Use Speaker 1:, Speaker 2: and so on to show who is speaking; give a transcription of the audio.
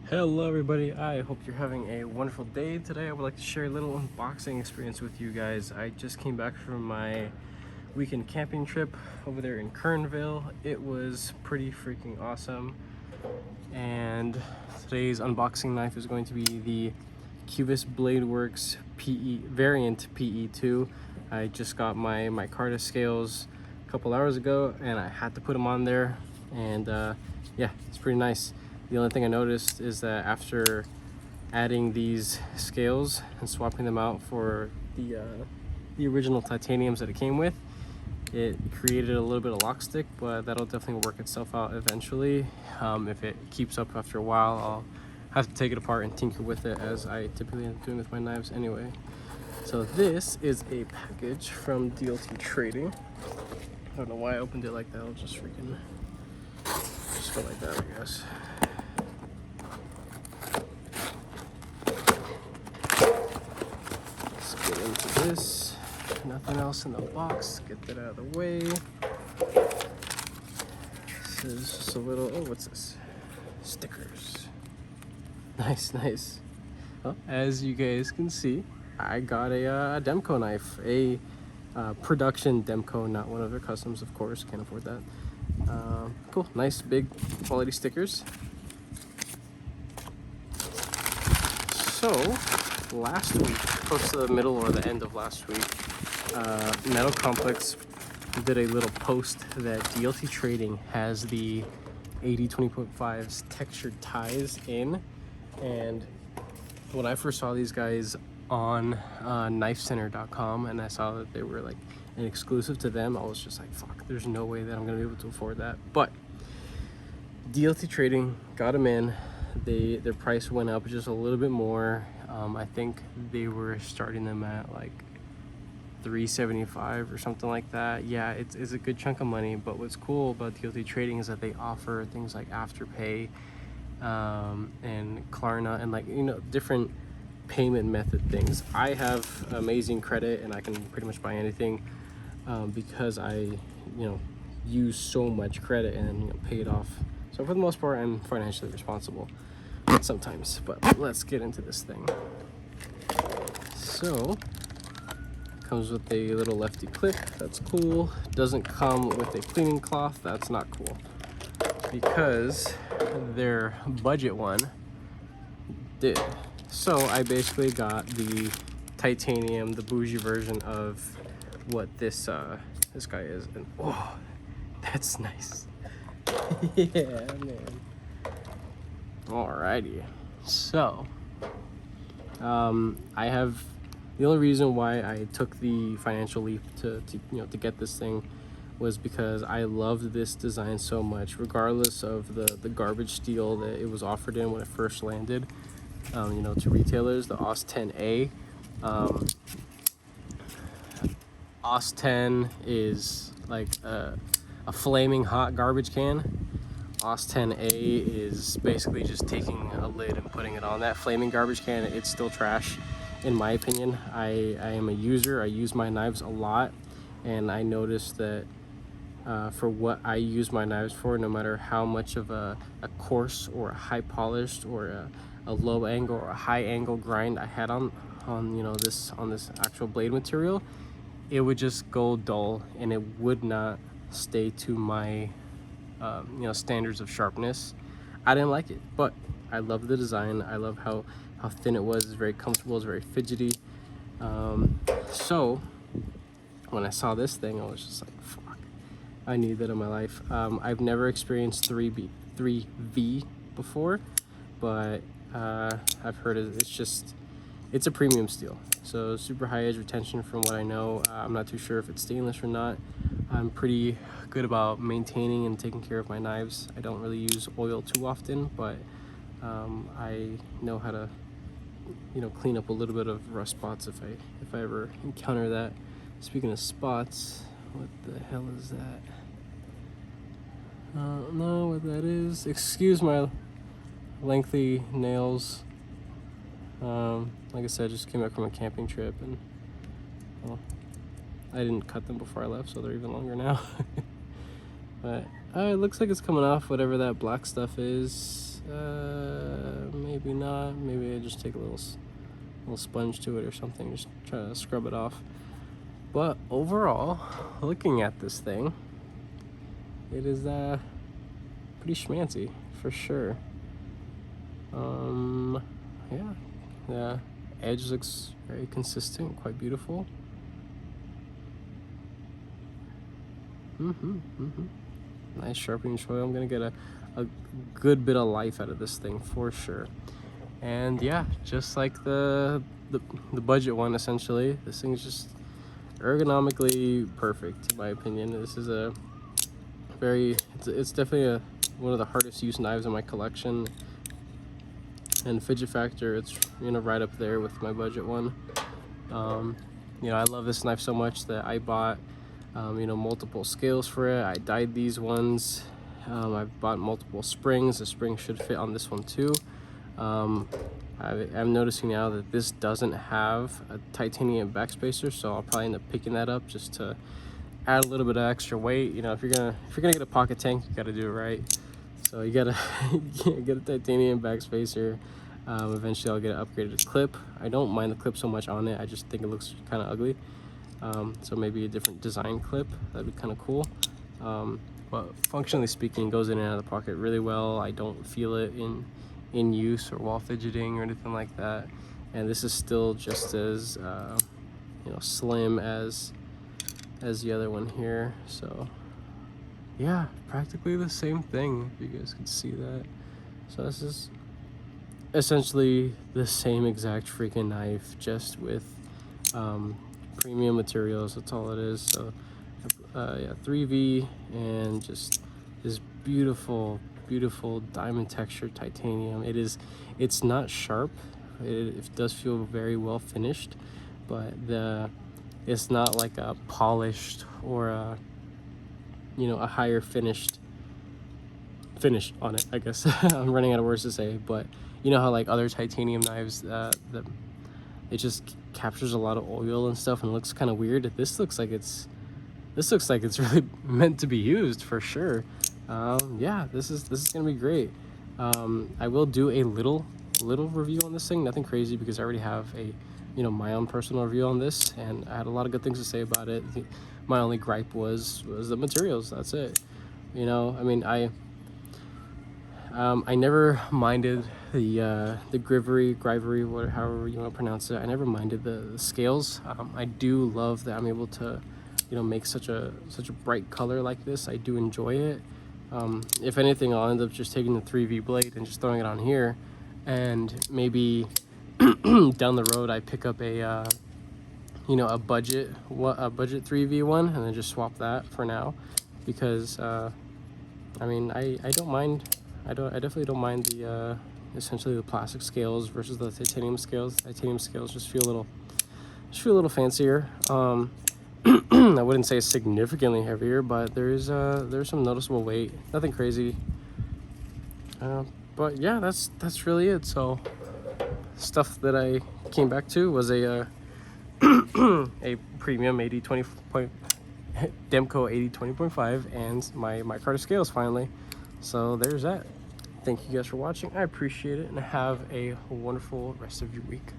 Speaker 1: Hello everybody, I hope you're having a wonderful day. Today I would like to share a little unboxing experience with you guys. I just came back from my weekend camping trip over there in Kernville. It was pretty freaking awesome. And today's unboxing knife is going to be the Cubis Bladeworks PE variant PE2. I just got my Micarta scales a couple hours ago and I had to put them on there, and yeah, it's pretty nice. The only thing I noticed is that after adding these scales and swapping them out for the original titaniums that it came with, it created a little bit of lock stick, but that'll definitely work itself out eventually. If it keeps up after a while, I'll have to take it apart and tinker with it, as I typically end up doing with my knives anyway. So this is a package from DLT Trading. I don't know why I opened it like that. I'll just freaking just go like that, I guess. Into this, nothing else in the box, get that out of the way. This is just a little, oh, what's this? Stickers. Nice. Well, as you guys can see, I got a Demko knife, a production Demko, not one of their customs, of course, can't afford that. Cool, nice big quality stickers. So last week, close to the middle or the end of last week, Metal Complex did a little post that DLT Trading has the ad20.5's textured ties in. And when I first saw these guys on knifecenter.com and I saw that they were like an exclusive to them, I was just like, fuck, there's no way that I'm gonna be able to afford that. But DLT Trading got them in. Their price went up just a little bit more. I think they were starting them at like $375 or something like that. Yeah, it's a good chunk of money, but what's cool about DLT Trading is that they offer things like Afterpay and Klarna and, like, you know, different payment method things. I have amazing credit and I can pretty much buy anything because I use so much credit and pay it off. So for the most part, I'm financially responsible sometimes. But let's get into this thing. So comes with a little lefty clip, that's cool. Doesn't come with a cleaning cloth, that's not cool, because their budget one did. So I basically got the titanium, the bougie version of what this guy is, and oh, that's nice. Yeah, man. Alrighty, so I have, the only reason why I took the financial leap to get this thing was because I loved this design so much, regardless of the garbage steel that it was offered in when it first landed, to retailers. The OS10A, OS10 is like a flaming hot garbage can. OS10A is basically just taking a lid and putting it on that flaming garbage can. It's still trash, in my opinion. I am a user. I use my knives a lot, and I noticed that for what I use my knives for, no matter how much of a coarse or a high polished or a low angle or a high angle grind I had on this actual blade material, it would just go dull and it would not stay to my standards of sharpness. I didn't like it, but I love the design. I love how thin it was. It's very comfortable. It's very fidgety. So when I saw this thing, I was just like, fuck, I need that in my life. I've never experienced 3V before, but I've heard it's a premium steel, so super high edge retention from what I know. I'm not too sure if it's stainless or not. I'm pretty good about maintaining and taking care of my knives. I don't really use oil too often, but I know how to clean up a little bit of rust spots if I ever encounter that. Speaking of spots, what the hell is that? I don't know what that is. Excuse my lengthy nails. Like I said, just came back from a camping trip, and well, I didn't cut them before I left, so they're even longer now. But it looks like it's coming off, whatever that black stuff is. maybe not. Maybe I just take a little sponge to it or something, just try to scrub it off. But overall, looking at this thing, it is pretty schmancy for sure. Yeah, the edge looks very consistent, quite beautiful. Nice sharpening choil. I'm gonna get a good bit of life out of this thing for sure. And yeah, just like the budget one, essentially, this thing is just ergonomically perfect in my opinion. This is a very, it's definitely one of the hardest use knives in my collection, and fidget factor, it's, you know, right up there with my budget one. You know, I love this knife so much that I bought you know, multiple scales for it. I dyed these ones. I bought multiple springs. The spring should fit on this one too. I'm noticing now that this doesn't have a titanium backspacer, so I'll probably end up picking that up just to add a little bit of extra weight. You know, if you're gonna get a pocket tank, you gotta do it right. So you gotta get a titanium backspacer. Eventually I'll get an upgraded clip. I don't mind the clip so much on it, I just think it looks kind of ugly. So maybe a different design clip, that'd be kind of cool. But functionally speaking, it goes in and out of the pocket really well. I don't feel it in use or while fidgeting or anything like that. And this is still just as you know, slim as the other one here. So yeah, practically the same thing, if you guys can see that. So this is essentially the same exact freaking knife, just with premium materials. That's all it is. So yeah, 3V, and just this beautiful diamond textured titanium. It's not sharp. It does feel very well finished, but it's not like a polished or a, you know, a higher finish on it, I guess. I'm running out of words to say, but you know how like other titanium knives, it just captures a lot of oil and stuff and looks kind of weird. This looks like it's really meant to be used for sure. Yeah, this is gonna be great. I will do a little review on this thing, nothing crazy, because I already have a, you know, my own personal review on this, and I had a lot of good things to say about it. My only gripe was the materials. That's it. You know, I mean, I never minded the grivery, whatever, however you want to pronounce it. I never minded the scales. I do love that I'm able to, you know, make such a bright color like this. I do enjoy it. If anything, I'll end up just taking the 3V blade and just throwing it on here, and maybe down the road I pick up a you know, a budget 3V one, and then just swap that for now, because I mean, I don't mind. I definitely don't mind the essentially the plastic scales versus the titanium scales. Titanium scales just feel a little fancier. I wouldn't say significantly heavier, but there's some noticeable weight. Nothing crazy. But yeah, that's really it. So stuff that I came back to was a a premium Demko 80.5 and my Carter scales finally. So there's that. Thank you guys for watching. I appreciate it, and have a wonderful rest of your week.